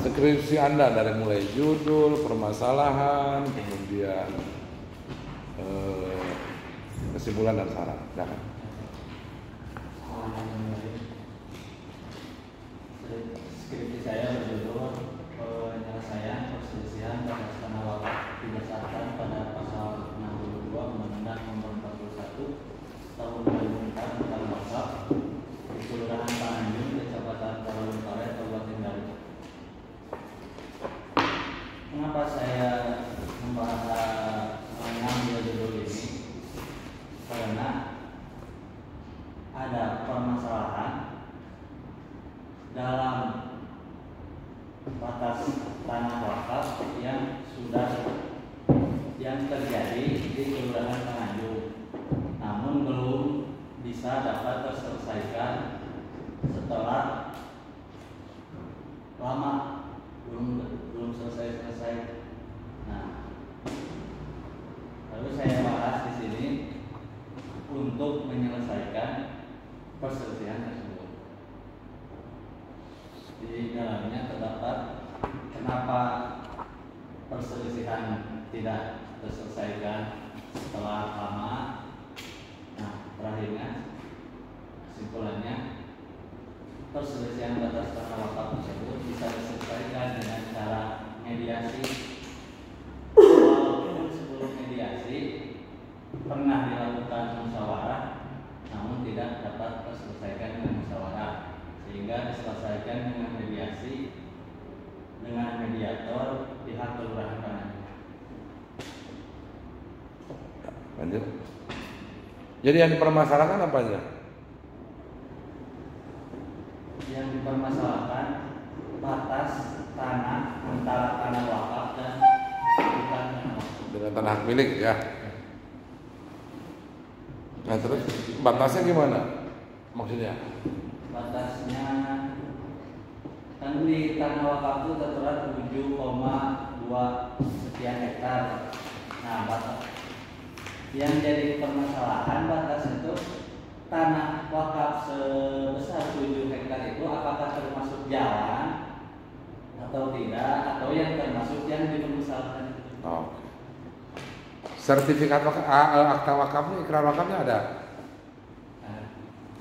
skripsi Anda dari mulai judul, permasalahan, kemudian kesimpulan dan saran. Silakan. Skripsi saya berjudul penyelesaian perselisihan batas tanah wakaf didasarkan pada pasal 62 Undang-Undang Nomor 41 Tahun 2004 tentang wakaf di Kelurahan Tanjung, Kecamatan Talun-Utara, Kabupaten Garut. Mengapa saya mengambil judul ini? Karena ada permasalahan dalam batas tanah wakaf yang terjadi di Kelurahan Tanjung, namun belum bisa dapat terselesaikan setelah lama, belum selesai. Nah, lalu saya bahas di sini untuk menyelesaikan perselisihan tersebut. Di dalamnya terdapat kenapa perselisihan tidak terselesaikan setelah lama. Nah, terakhirnya kesimpulannya perselisihan batas tanah wakaf tersebut bisa diselesaikan dengan cara mediasi. Walaupun sebelum mediasi pernah dilakukan musyawarah, namun tidak dapat terselesaikan dengan musyawarah, sehingga diselesaikan dengan mediasi dengan mediator pihak kelurahan Tanjung. Lanjut. Jadi yang dipermasalahkan apa aja? Yang dipermasalahkan batas tanah antara tanah wakaf dan bukan tanah wakaf. Dengan tanah hak milik ya. Nah terus batasnya gimana? Maksudnya? Batasnya kan di tanah wakaf itu tertera 7,2 sekian hektar. Nah, batas yang jadi permasalahan batas itu tanah wakaf sebesar 7 hektar itu apakah termasuk jalan atau tidak, atau yang termasuk yang dipermasalahkan itu. Oh. Sertifikat wakaf, akta wakafnya, ikrar wakafnya ada?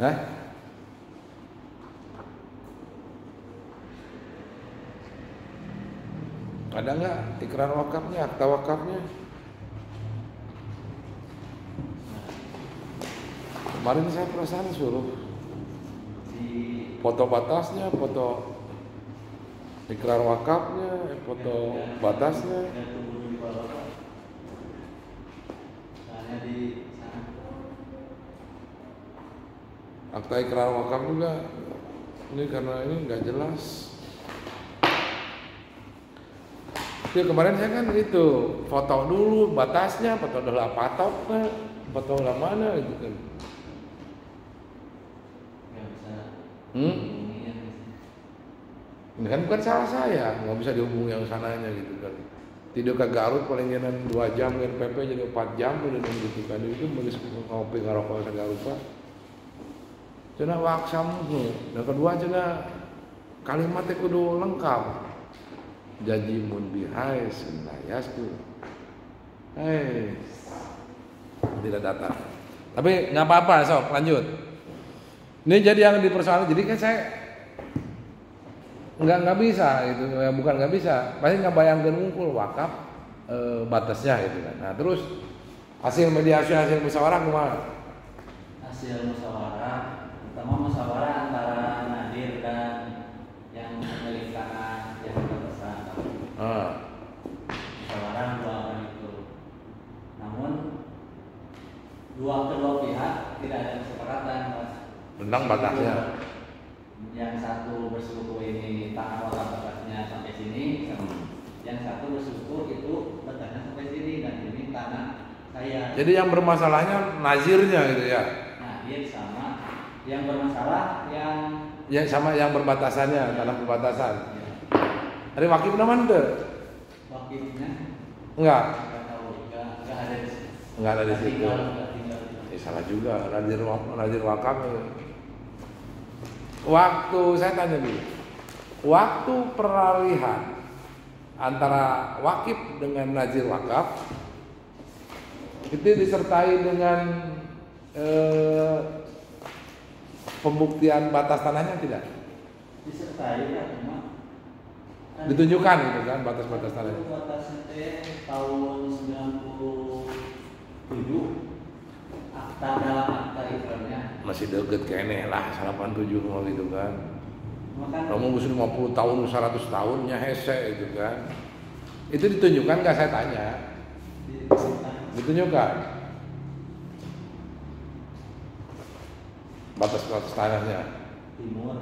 Hah? Ada nggak ikrar wakafnya, akta wakafnya? Kemarin saya perasaan suruh foto batasnya, foto ikrar wakafnya, foto batasnya. Akta ikrar wakaf juga ini karena ini nggak jelas. Jadi kemarin saya kan itu foto dulu batasnya, foto dulu patoknya, foto dulu mana gitu kan. Ini kan bukan salah saya, nggak bisa dihubungi yang sananya gitu kan. Tidur ke Garut paling jalan 2 jam kan, PP jadi 4 jam udah gitu kan. Itu beli ngopi ngerokok ke Garut Pak. Cina waksam tuh. Dan kedua cina kalimatnya kudu lengkap. Janji mun bihai senayasku. Tidak datang. Tapi nggak apa-apa, sok lanjut. Ini jadi yang dipersoalkan. Jadi kan saya nggak bisa gitu, ya, bukan nggak bisa, pasti nggak bayangkan ngumpul wakaf batasnya gitu kan. Nah terus hasil mediasi, hasil musyawarah kemana? Hasil musyawarah, pertama musyawarah antara Nadir dan yang pemilik tanah yang berbesar. Musyawarah 2 orang itu, namun kedua pihak tidak ada kesepakatan Tentang batasnya. Yang satu bersekutu ini tanah wakaf batasnya sampai sini, yang satu bersekutu itu batasnya sampai sini, dan ini tanah saya. Jadi yang bermasalahnya nazirnya gitu ya? Nazir sama yang bermasalah yang sama yang berbatasannya, tanah perbatasan. Ya. Ada wakil mana tuh? Wakilnya? Enggak. Enggak ada di situ. Enggak ada di situ. Tinggal. Salah juga, nazir wakaf. Waktu saya tanya dulu, waktu peralihan antara wakif dengan nazir wakaf itu disertai dengan pembuktian batas tanahnya tidak? Disertai ya, cuma Ditunjukkan gitu kan batas-batas tanahnya. Batasnya tahun 97 akta dalam akta ikrarnya. Masih deket kayaknya lah 87 mau gitu kan. Maka Kamu mesti 50 tahun, 100 tahunnya hese itu kan. Itu ditunjukkan nggak saya tanya? Ditunjukkan batas-batas tanahnya. timur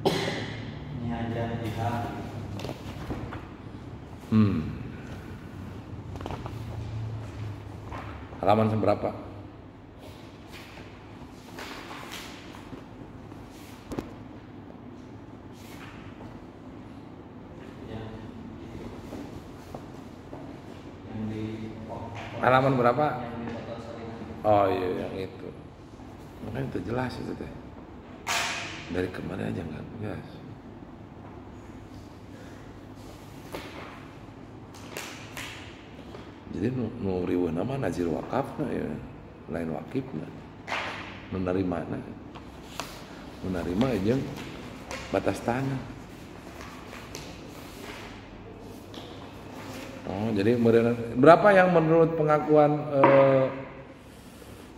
ini aja jihad. Halaman seberapa? Yang di Halaman berapa? yang di Kota Saringan. Oh iya yang itu. Makanya itu jelas itu teh. Dari kemarin aja nggak jelas. Jadi nu riweuh nama nazir wakafna ya, lain wakifna. Menerima aja batas tanah. Oh, jadi berapa yang menurut pengakuan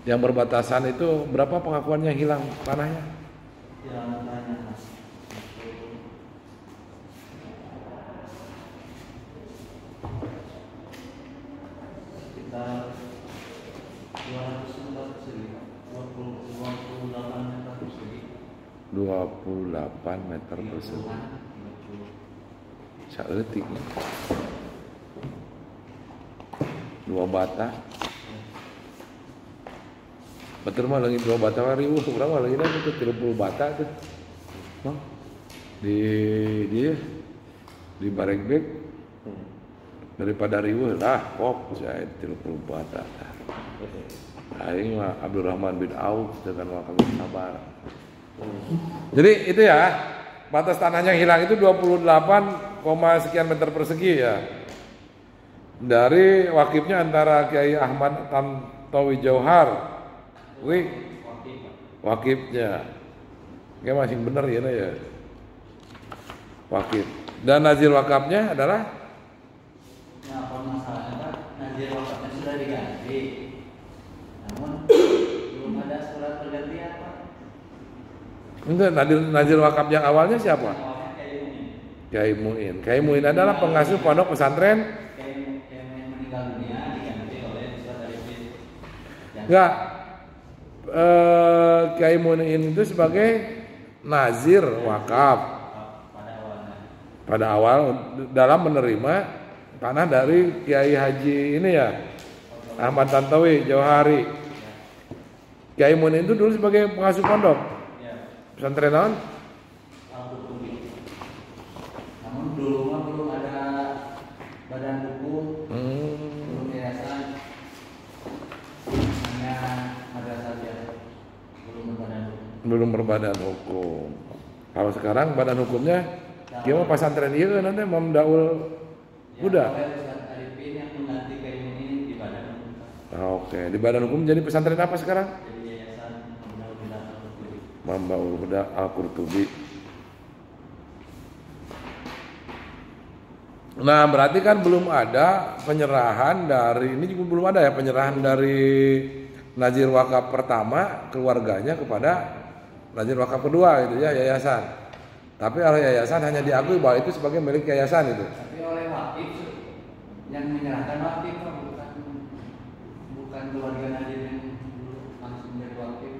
yang berbatasan itu berapa pengakuannya hilang tanahnya? Yang banyak mas. Sekitar 200 persegi, 28 meter persegi. 28 meter persegi. Saeutik. 2 bata. Betul mah lagi 2 bata mah riweuh, urang mah lagi itu 30 bata tuh. Bang. Di Baregbek daripada riweuh lah kok saya 30 bata. Aing mah Abdurrahman bin Auf dengan wakil sabar. Jadi itu ya, batas tanahnya hilang itu 28, sekian meter persegi ya. Dari wakifnya antara Kiai Ahmad Tantowi Jauhar, wakifnya, kayak masih bener ya, wakif. Dan nazir wakafnya adalah? Nah, apa masalahnya Pak? Nazir wakafnya sudah diganti, namun belum ada surat pergantian Pak. Enggak, nazir wakaf yang awalnya siapa? Awalnya Kiai Muin. Kiai Muin adalah pengasuh pondok pesantren. yang meninggal dunia diganti oleh Ustaz Arifin. Enggak, Kiai Muin itu sebagai nazir wakaf pada awal dalam menerima tanah dari Kiai Haji ini ya, Ahmad Tantowi Jauhari. Kiai Muin itu dulu sebagai pengasuh pondok pesantren naon? Namun dulu mah belum ada badan hukum, belum yayasan, hanya madrasah saja, Belum berbadan hukum. Kalau sekarang badan hukumnya gimana pesantren ieu nanti Mamdaul Huda. Ustaz Arifin yang mengganti Kiai Muin di badan hukum. Oke, di badan hukum jadi pesantren apa sekarang? Jadi yayasan Mamdaul Huda Al-Qurtubi. Nah, berarti kan belum ada penyerahan dari ini juga belum ada ya penyerahan dari nazir wakaf pertama keluarganya kepada nazir wakaf kedua gitu ya, yayasan. Tapi oleh yayasan hanya diakui bahwa itu sebagai milik yayasan itu. Tapi oleh wakif yang menyerahkan wakif Pak, bukan keluarga nazir yang langsung dari wakif.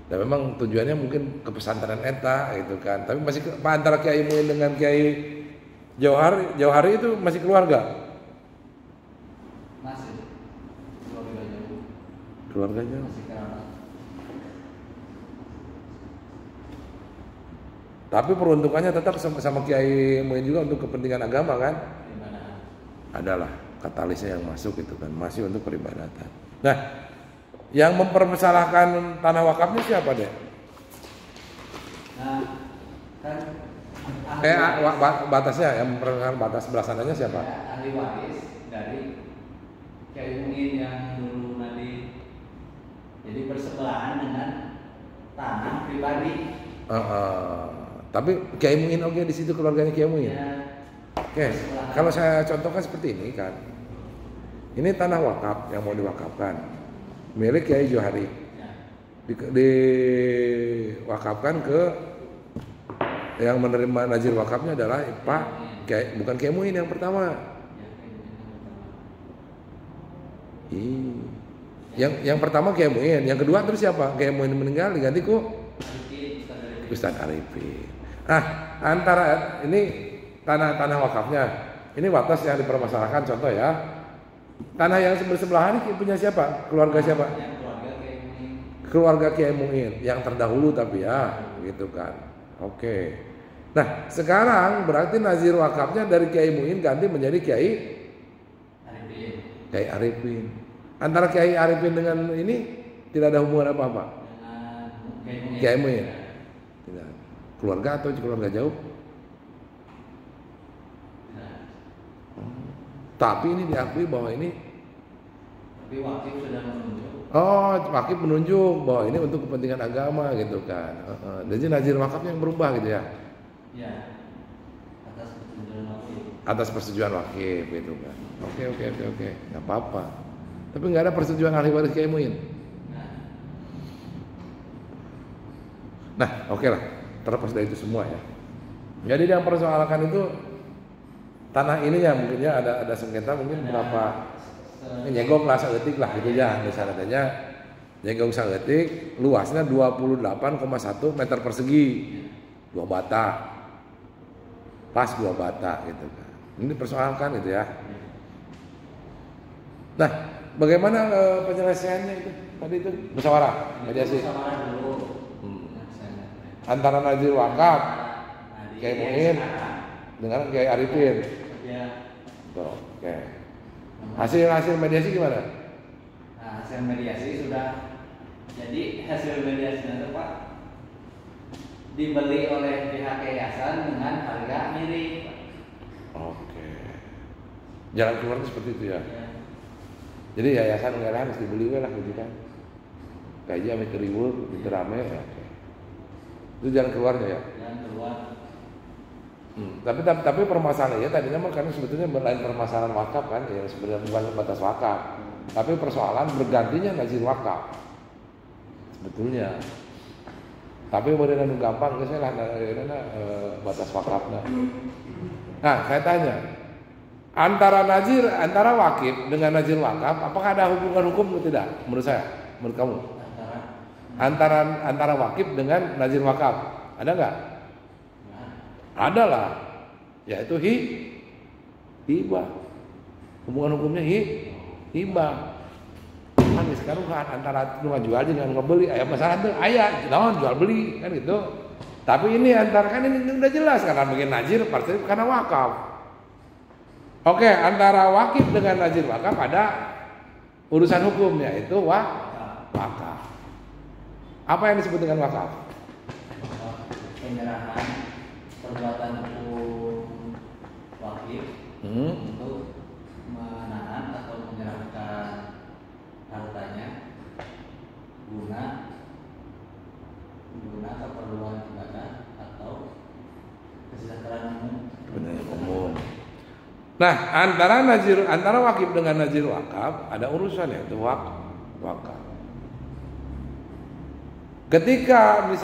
Dan memang tujuannya mungkin ke pesantren eta gitu kan. Tapi masih antara Kiai Muin dengan Kiai Jauhari itu masih keluarga. Masih keluarga jauh. Keluarganya. Masih kerabat. Tapi peruntukannya tetap sama Kiai Muin juga untuk kepentingan agama kan? Peribadahan. Adalah katalisnya yang masuk itu kan, masih untuk peribadatan. Nah, yang mempermasalahkan tanah wakafnya siapa deh? kan batasnya yang memperkenalkan batas sebelah sananya siapa? ya, ahli waris dari Kiai Muin yang dulu tadi, jadi bersebelahan dengan tanah pribadi. Tapi Kiai Muin di situ keluarganya Kiai Muin. Ya, Oke, kalau saya contohkan seperti ini kan, ini tanah wakaf yang mau diwakafkan, milik Kiai Johari, ya. diwakafkan ke yang menerima nazir wakafnya adalah Pak Kiai, bukan Kiai Muin yang pertama. Yang pertama Kiai Muin, yang kedua terus siapa? Kiai Muin meninggal diganti ku Ustadz Arifin. Antara ini tanah wakafnya, ini batas yang dipermasalahkan. Contoh ya, tanah yang bersebelahan ini punya siapa? Keluarga siapa? Keluarga Kiai Muin yang terdahulu tapi ya, gitu kan. Oke. Nah sekarang berarti nazir wakafnya dari Kiai Muin ganti menjadi Kiai Arifin. Antara Kiai Arifin dengan ini tidak ada hubungan apa-apa. Kiai Muin. Tidak. Keluarga atau keluarga jauh? Tapi ini diakui bahwa ini. Tapi wakif sudah menunjuk. Wakif menunjuk bahwa ini untuk kepentingan agama gitu kan. Jadi nazir wakafnya yang berubah gitu ya. Ya. Atas persetujuan wakif. Atas persetujuan wakif gitu kan. Oke. Enggak apa-apa. Tapi enggak ada persetujuan ahli waris Kiai Muin. Nah, oke lah. Terlepas dari itu semua ya. Jadi yang persoalkan itu tanah ininya mungkin ya ada sengketa mungkin berapa nyenggong lah saeutik lah gitu ya. Misalnya nyenggong saeutik luasnya 28,1 meter persegi. 2 bata. Pas 2 bata gitu kan. Ini dipersoalkan gitu ya. Nah, bagaimana penyelesaiannya itu? Tadi itu musyawarah, mediasi. Musyawarah dulu. Antara nazir wakaf Kiai Muin dengan Kiai Arifin. Ya. Oke. Hasil mediasi gimana? Nah, hasil mediasi sudah. Jadi hasil mediasinya itu Pak dibeli oleh pihak yayasan dengan harga miring. Oke. Jalan keluar itu seperti itu ya. Ya. Jadi yayasan nggak harus dibeli lah gitu kan. Gaji ame keriwul gitu rame ya. Itu jalan keluarnya ya. Jalan keluar. Tapi permasalahannya tadinya mah karena sebetulnya lain permasalahan wakaf kan ya, sebenarnya bukan batas wakaf. Tapi persoalan bergantinya nazir wakaf. Sebetulnya. Tapi modern gampang geus lah batas wakafna. Nah, saya tanya. Antara wakif dengan nazir wakaf apakah ada hubungan hukum atau tidak? Menurut saya, menurut kamu? Antara wakif dengan nazir wakaf ada nggak? Ada lah, yaitu hibah. Hubungan hukumnya hibah. Kan sekarang kan antara nu jual dengan ngebeli, aya masalah tuh, aya naon jual beli kan gitu. Tapi ini antara kan ini udah jelas karena bikin nazir pasti karena wakaf. Oke, antara wakif dengan nazir wakaf ada urusan hukum yaitu wakaf. Apa yang disebut dengan wakaf? Penyerahan perbuatan hukum wakif untuk menahan atau menyerahkan hartanya guna keperluan ibadah atau kesejahteraan umum. Nah, antara wakif dengan nazir wakaf ada urusan yaitu wakaf. Ketika